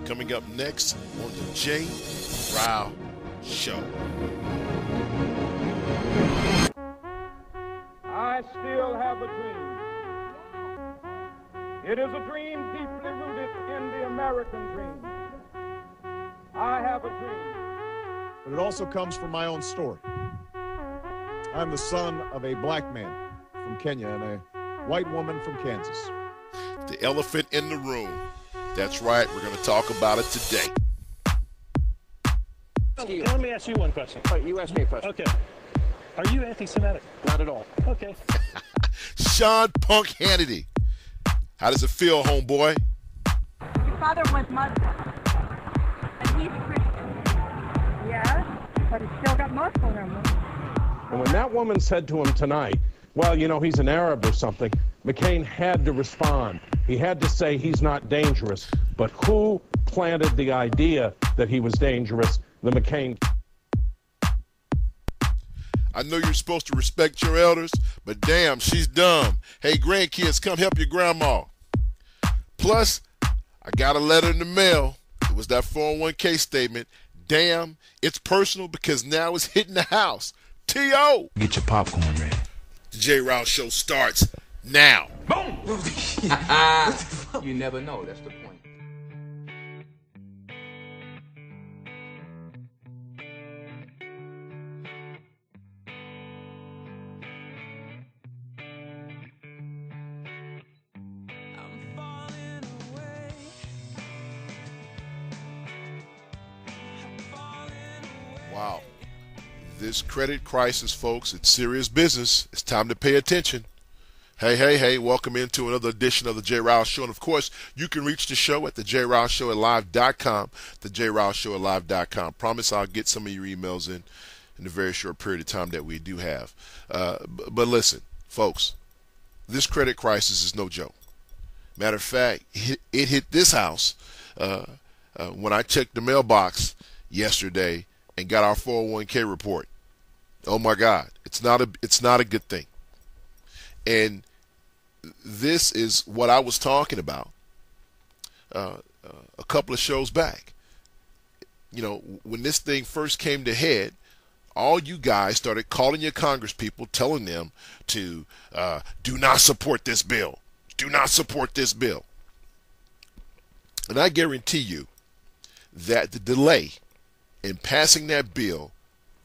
Coming up next on the J. Rao Show. I still have a dream. It is a dream deeply rooted in the American dream. I have a dream. But it also comes from my own story. I'm the son of a black man from Kenya and a white woman from Kansas. The elephant in the room. That's right. We're going to talk about it today. Let me ask you one question. Oh, you asked me a question. Okay. Are you anti-Semitic? Not at all. Okay. Sean Punk Hannity. How does it feel, homeboy? Your father was Muslim, and he's a Christian. Yes, but he's still got Muslim in him. And when that woman said to him tonight, well, you know, he's an Arab or something, McCain had to respond. He had to say he's not dangerous. But who planted the idea that he was dangerous? The McCain. I know you're supposed to respect your elders, but damn, she's dumb. Hey, grandkids, come help your grandma. Plus, I got a letter in the mail. It was that 401k statement. Damn, it's personal because now it's hitting the house. T.O. Get your popcorn ready. The J. Rao Show starts now. Boom! You never know. That's the point. Wow. This credit crisis, folks, it's serious business. It's time to pay attention. Hey, welcome into another edition of the J. Rao Show. And, of course, you can reach the show at the JRaoShow@live.com, the JRaoShow@live.com. Promise I'll get some of your emails in a very short period of time that we do have. But listen, folks, this credit crisis is no joke. Matter of fact, it hit this house when I checked the mailbox yesterday and got our 401k report. Oh my God, it's not a good thing. And this is what I was talking about a couple of shows back. You know, when this thing first came to head, all you guys started calling your Congress people, telling them to do not support this bill. Do not support this bill. And I guarantee you that the delay in passing that bill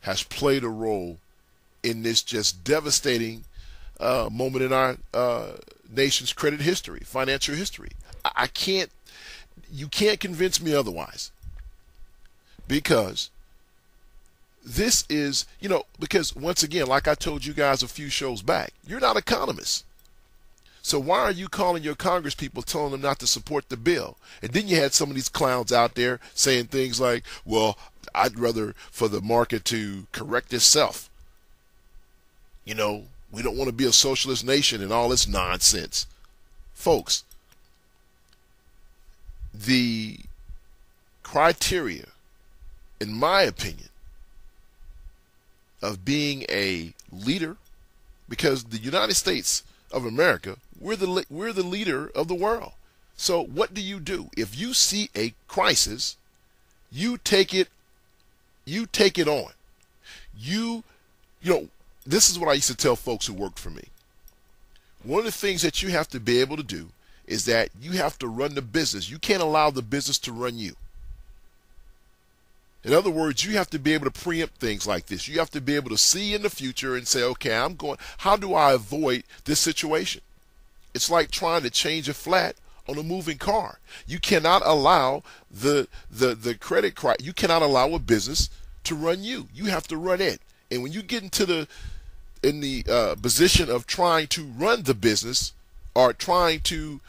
has played a role in this just devastating moment in our nation's credit history, financial history. You can't convince me otherwise. Because this is, because once again, like I told you guys a few shows back, you're not economists. So why are you calling your Congress people, telling them not to support the bill? And then you had some of these clowns out there saying things like, well, I'd rather for the market to correct itself. We don't want to be a socialist nation and all this nonsense. Folks, the criteria, in my opinion, of being a leader, because the United States of America, we're the leader of the world. So what do? If you see a crisis, you take it on. This is what I used to tell folks who worked for me. One of the things that you have to be able to do is that you have to run the business. You can't allow the business to run you. In other words, you have to be able to preempt things like this. You have to be able to see in the future and say, okay, how do I avoid this situation? It's like trying to change a flat on a moving car. You cannot allow the credit crisis. You cannot allow a business to run you. You have to run it. And when you get into the position of trying to run the business or trying to,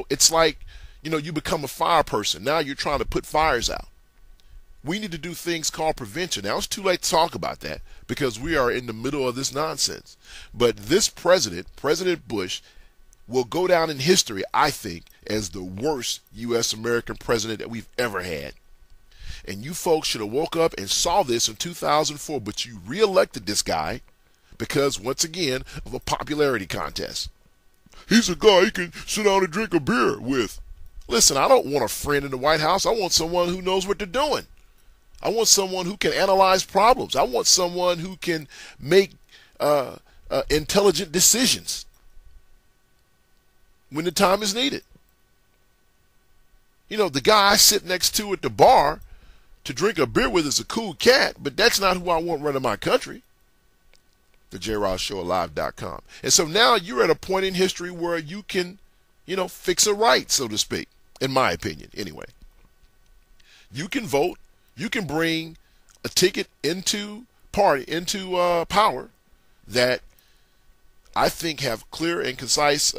it's like, you become a fire person. Now you're trying to put fires out. We need to do things called prevention. Now, it's too late to talk about that because we are in the middle of this nonsense. But this president, President Bush, will go down in history, I think, as the worst U.S. American president that we've ever had. And you folks should have woke up and saw this in 2004, but you reelected this guy because, once again, of a popularity contest. He's a guy you can sit down and drink a beer with. Listen, I don't want a friend in the White House. I want someone who knows what they're doing. I want someone who can analyze problems. I want someone who can make intelligent decisions when the time is needed. You know, the guy I sit next to at the bar to drink a beer with is a cool cat, but that's not who I want running my country. TheJRShowAlive.com. And so now you're at a point in history where you can, you know, fix a right, so to speak, in my opinion, anyway. You can vote. You can bring a ticket into power that I think have clear and concise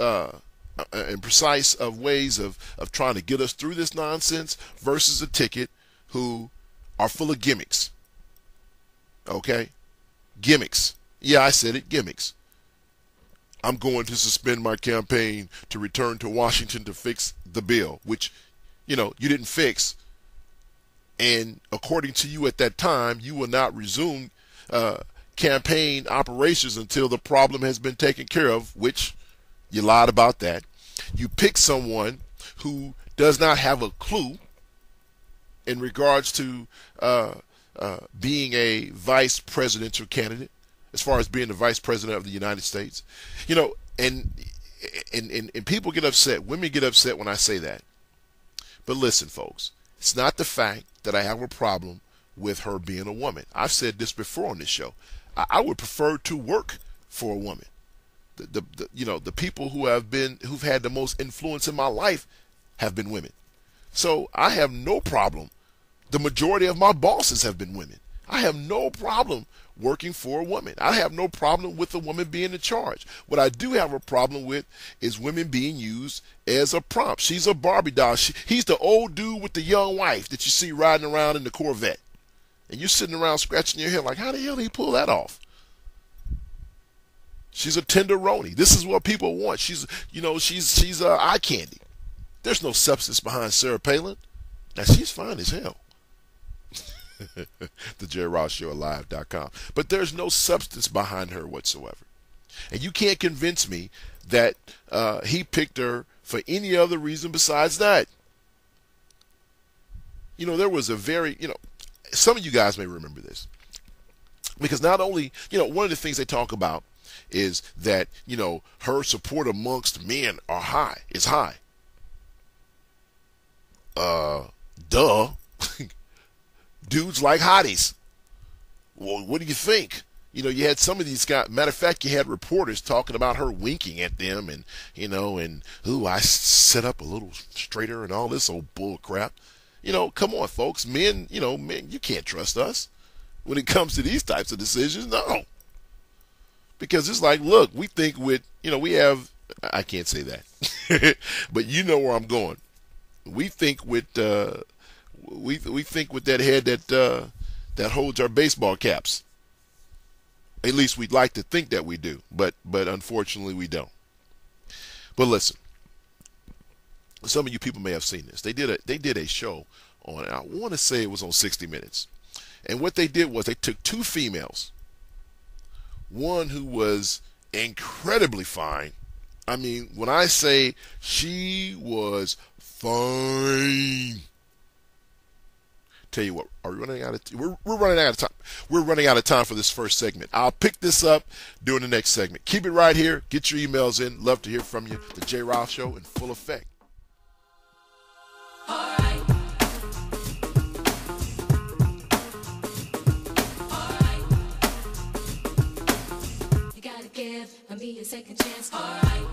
and precise of ways of trying to get us through this nonsense versus a ticket who are full of gimmicks. Okay? Gimmicks. Yeah, I said it, gimmicks. I'm going to suspend my campaign to return to Washington to fix the bill, which, you know, you didn't fix. And according to you at that time, you will not resume campaign operations until the problem has been taken care of, which you lied about that. You pick someone who does not have a clue in regards to being a vice presidential candidate, as far as being the vice president of the United States. You know, and people get upset. Women get upset when I say that. But listen, folks, it's not the fact that I have a problem with her being a woman. I've said this before on this show. I would prefer to work for a woman. The people who've had the most influence in my life have been women. So I have no problem. The majority of my bosses have been women. I have no problem working for a woman. I have no problem with a woman being in charge. What I do have a problem with is women being used as a prop. She's a Barbie doll. He's the old dude with the young wife that you see riding around in the Corvette. And you're sitting around scratching your head like, how the hell did he pull that off? She's a tenderoni. This is what people want. She's eye candy. There's no substance behind Sarah Palin. Now, she's fine as hell. TheJRShowAlive.com. But there's no substance behind her whatsoever. And you can't convince me that he picked her for any other reason besides that. You know, there was a very, some of you guys may remember this. Because not only, one of the things they talk about is that, her support amongst men is high. Duh. Dudes like hotties. Well, what do you think? You had some of these guys. Matter of fact, you had reporters talking about her winking at them and ooh, I sit up a little straighter and all this old bull crap. Come on, folks. Men, you can't trust us when it comes to these types of decisions. No. Because it's like, look, we think with, we have, I can't say that, but you know where I'm going. We think with, we think with that head that holds our baseball caps. At least we'd like to think that we do, but unfortunately we don't. But listen, some of you people may have seen this. They did a show on, I want to say it was on 60 Minutes, and what they did was they took two females, one who was incredibly fine. I mean, when I say she was fine. Tell you what, are we running out of we're running out of time. We're running out of time for this first segment. I'll pick this up during the next segment. Keep it right here. Get your emails in. Love to hear from you. The J. Ralph Show in full effect. All right. All right. You gotta give me a second chance. All right.